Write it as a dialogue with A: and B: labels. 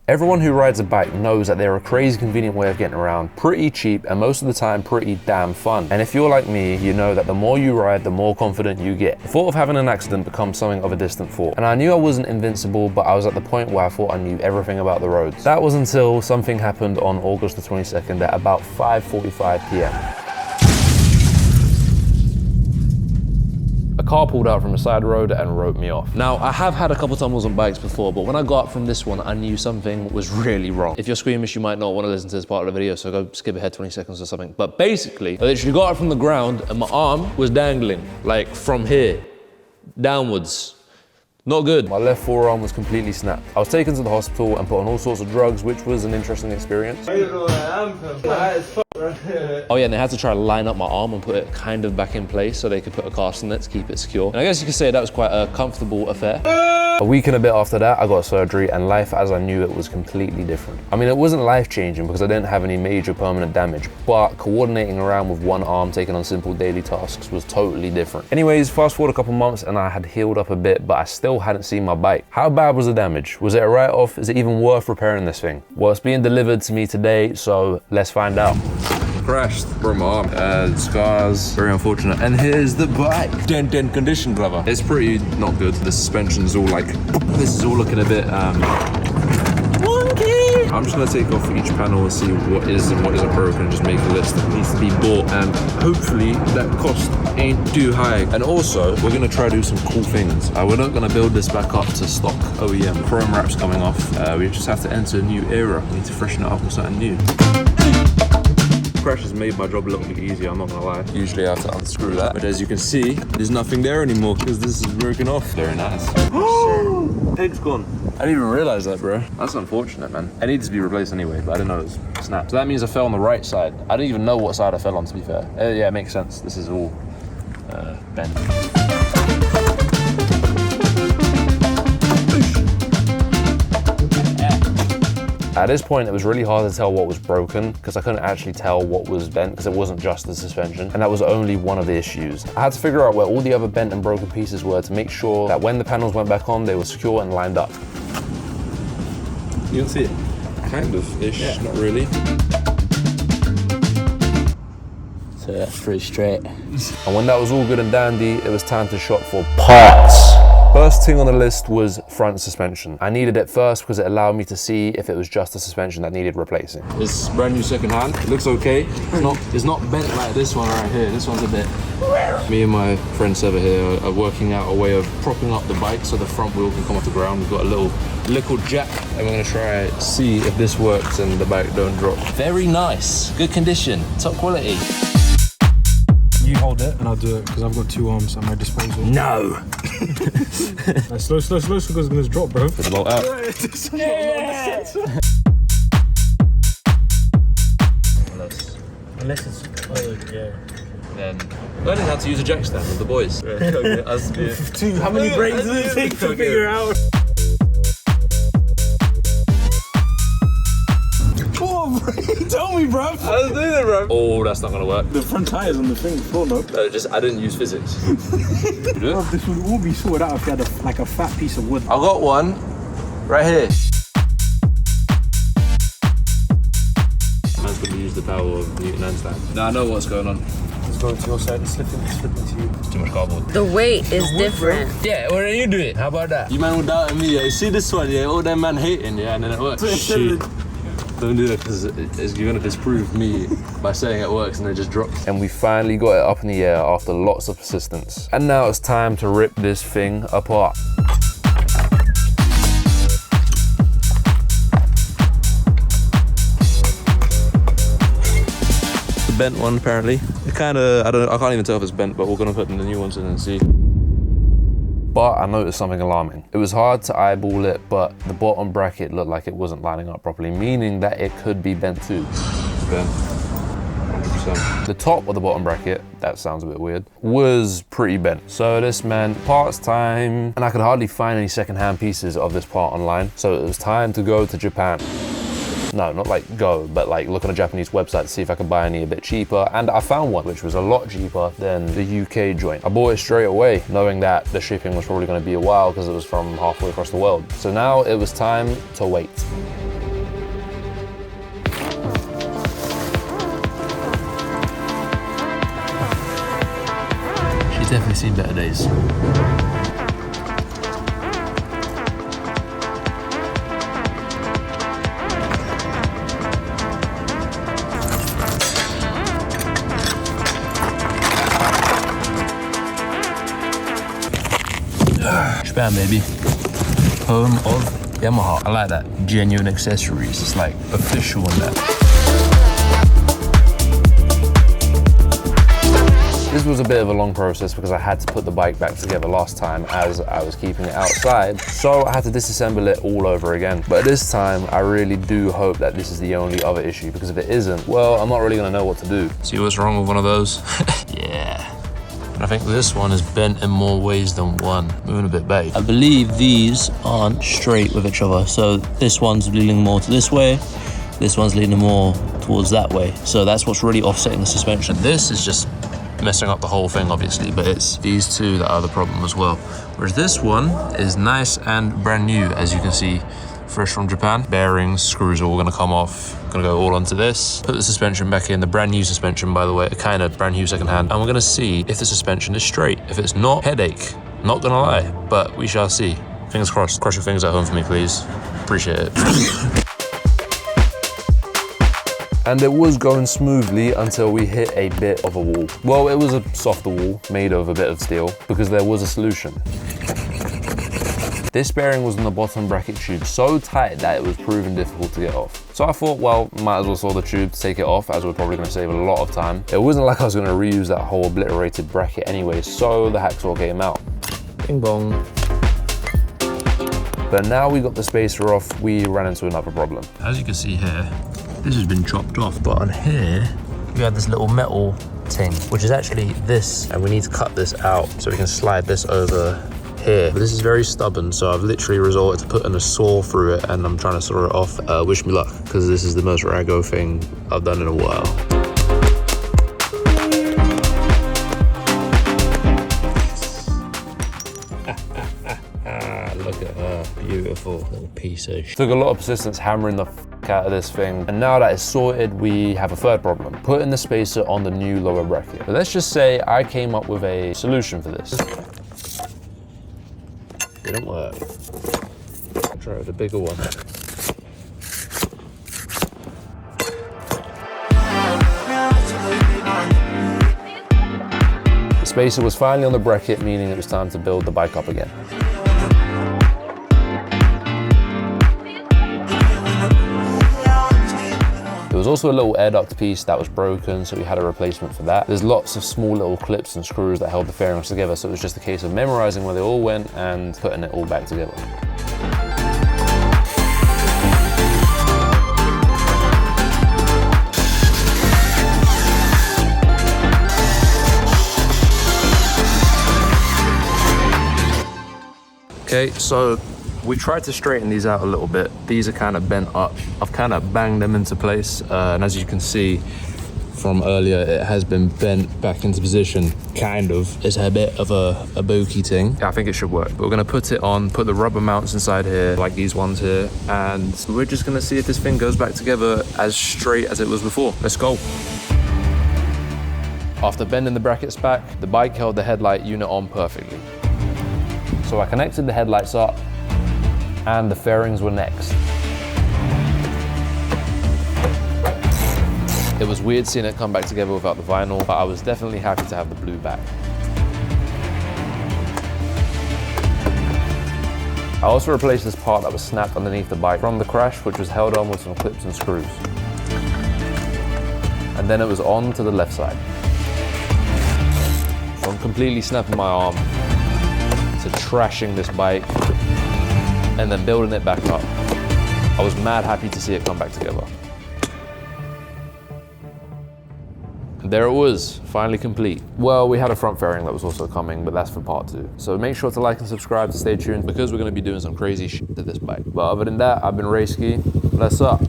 A: Everyone who rides a bike knows that they're a crazy convenient way of getting around, pretty cheap, and most of the time pretty damn fun. And if you're like me, you know that the more you ride, the more confident you get. The thought of having an accident becomes something of a distant thought. And I knew I wasn't invincible, but I was at the point where I thought I knew everything about the roads. That was until something happened on August the 22nd at about 5:45 p.m. A car pulled out from the side road and wrote me off. Now, I have had a couple tumbles on bikes before, but when I got up from this one, I knew something was really wrong. If you're squeamish, you might not want to listen to this part of the video, so go skip ahead 20 seconds or something. But basically, I literally got up from the ground and my arm was dangling, like from here, downwards. Not good. My left forearm was completely snapped. I was taken to the hospital and put on all sorts of drugs, which was an interesting experience. Oh yeah, and they had to try to line up my arm and put it kind of back in place so they could put a cast on it to keep it secure. And I guess you could say that was quite a comfortable affair. A week and a bit after that, I got surgery and life as I knew it was completely different. I mean, it wasn't life-changing because I didn't have any major permanent damage, but coordinating around with one arm taking on simple daily tasks was totally different. Anyways, fast forward a couple months and I had healed up a bit, but I still hadn't seen my bike. How bad was the damage? Was it a write-off? Is it even worth repairing this thing? Well, it's being delivered to me today, so let's find out. Crashed, broke my arm, scars, very unfortunate. And here's the bike. Dent condition, brother. It's pretty not good. The suspension's all like, this is all looking a bit wonky. I'm just gonna take off each panel and see what is and what isn't broken and just make a list that needs to be bought. And hopefully that cost ain't too high. And also, we're gonna try to do some cool things. We're not gonna build this back up to stock OEM. Chrome wrap's coming off. We just have to enter a new era. We need to freshen it up with something new. Crash has made my job a little bit easier, I'm not gonna lie. Usually I have to unscrew that, but as you can see, there's nothing there anymore because this is broken off. Very nice. Peg's gone. I didn't even realize that, bro. That's unfortunate, man. It needs to be replaced anyway, but I didn't know it was snapped. So that means I fell on the right side. I didn't even know what side I fell on, to be fair. Yeah, it makes sense. This is all bent. At this point, it was really hard to tell what was broken because I couldn't actually tell what was bent because it wasn't just the suspension, and that was only one of the issues. I had to figure out where all the other bent and broken pieces were to make sure that when the panels went back on, they were secure and lined up. You can see it? Kind of-ish, yeah. Not really.
B: So that's pretty straight.
A: And when that was all good and dandy, it was time to shop for parts. First thing on the list was front suspension. I needed it first because it allowed me to see if it was just the suspension that needed replacing. It's brand new second hand. It looks okay. It's not bent like this one right here. This one's a bit. Me and my friend Seba here are working out a way of propping up the bike so the front wheel can come off the ground. We've got a little jack and we're gonna try see if this works and the bike don't drop. Very nice, good condition, top quality.
C: You hold it and I'll do it because I've got two arms at my disposal.
A: No!
C: Slow, because it's gonna drop, bro.
A: It's about out.
C: Yeah. Unless it's, yeah.
A: Then learning how to use a jack stand with the boys.
C: How many brains does it take to figure out? Tell me, bro.
A: I was doing it, bro. Oh, that's not gonna work.
C: The front tires on the thing before, no?
A: I didn't use physics. You do
C: Bro,
A: it?
C: this would all be sorted out if you had like a fat piece of wood.
A: I got one right here. Man's gonna use the power of Newton and Einstein. Now I know what's going on.
C: It's going to your side, it's slipping to you.
A: Too much cardboard.
D: The weight is different.
A: Yeah, why don't you do it? How about that? You man all doubting me, yeah? You see this one, yeah? All them man hating, yeah? And then it works. Shit. Don't do that because you're gonna disprove me by saying it works and it just drops. And we finally got it up in the air after lots of persistence. And now it's time to rip this thing apart. The bent one apparently. It kinda, I can't even tell if it's bent, but we're gonna put the new ones in and see. But I noticed something alarming. It was hard to eyeball it, but the bottom bracket looked like it wasn't lining up properly, meaning that it could be bent too. Bent, 100%. The top of the bottom bracket, that sounds a bit weird, was pretty bent. So this meant parts time, and I could hardly find any secondhand pieces of this part online. So it was time to go to Japan. No, not like go, but like look on a Japanese website to see if I could buy any a bit cheaper. And I found one, which was a lot cheaper than the UK joint. I bought it straight away, knowing that the shipping was probably gonna be a while because it was from halfway across the world. So now it was time to wait. definitely seen better days. Japan, baby. Home of Yamaha. I like that. Genuine accessories. It's like official in that. This was a bit of a long process because I had to put the bike back together last time as I was keeping it outside. So I had to disassemble it all over again. But this time, I really do hope that this is the only other issue, because if it isn't, well, I'm not really gonna know what to do. See what's wrong with one of those? Yeah. I think this one is bent in more ways than one. Moving a bit back.
B: I believe these aren't straight with each other. So this one's leaning more to this way. This one's leaning more towards that way. So that's what's really offsetting the suspension.
A: This is just messing up the whole thing, obviously, but it's these two that are the problem as well. Whereas this one is nice and brand new, as you can see, fresh from Japan. Bearings, screws are all gonna come off. Gonna go all onto this. Put the suspension back in, the brand new suspension, by the way, a kind of brand new secondhand. And we're gonna see if the suspension is straight. If it's not, headache. Not gonna lie, but we shall see. Fingers crossed. Cross your fingers at home for me, please. Appreciate it. And it was going smoothly until we hit a bit of a wall. Well, it was a softer wall made of a bit of steel, because there was a solution. This bearing was on the bottom bracket tube so tight that it was proving difficult to get off. So I thought, well, might as well saw the tube, take it off, as we're probably gonna save a lot of time. It wasn't like I was gonna reuse that whole obliterated bracket anyway, so the hacksaw came out. Bing bong. But now we got the spacer off, we ran into another problem. As you can see here, this has been chopped off, but on here, we had this little metal thing, which is actually this, and we need to cut this out so we can slide this over here. But this is very stubborn, so I've literally resorted to putting a saw through it, and I'm trying to saw it off. Wish me luck, because this is the most rago thing I've done in a while. Look at her, beautiful little piece of shit. Took a lot of persistence hammering the out of this thing, and now that it's sorted, we have a third problem: putting the spacer on the new lower bracket. But let's just say I came up with a solution for this. Didn't work. I'll try with a bigger one. The spacer was finally on the bracket, meaning it was time to build the bike up again. There was also a little air duct piece that was broken, so we had a replacement for that. There's lots of small little clips and screws that held the fairings together, so it was just a case of memorizing where they all went and putting it all back together. Okay, so we tried to straighten these out a little bit. These are kind of bent up. I've kind of banged them into place, and as you can see from earlier, it has been bent back into position, kind of. It's a bit of a bokeh thing. I think it should work. But we're gonna put it on, put the rubber mounts inside here, like these ones here, and we're just gonna see if this thing goes back together as straight as it was before. Let's go. After bending the brackets back, the bike held the headlight unit on perfectly. So I connected the headlights up, and the fairings were next. It was weird seeing it come back together without the vinyl, but I was definitely happy to have the blue back. I also replaced this part that was snapped underneath the bike from the crash, which was held on with some clips and screws. And then it was on to the left side. From completely snapping my arm to trashing this bike and then building it back up, I was mad happy to see it come back together. And there it was, finally complete. Well, we had a front fairing that was also coming, but that's for part 2. So make sure to like and subscribe to stay tuned, because we're gonna be doing some crazy shit to this bike. But other than that, I've been Rayski. Let's up.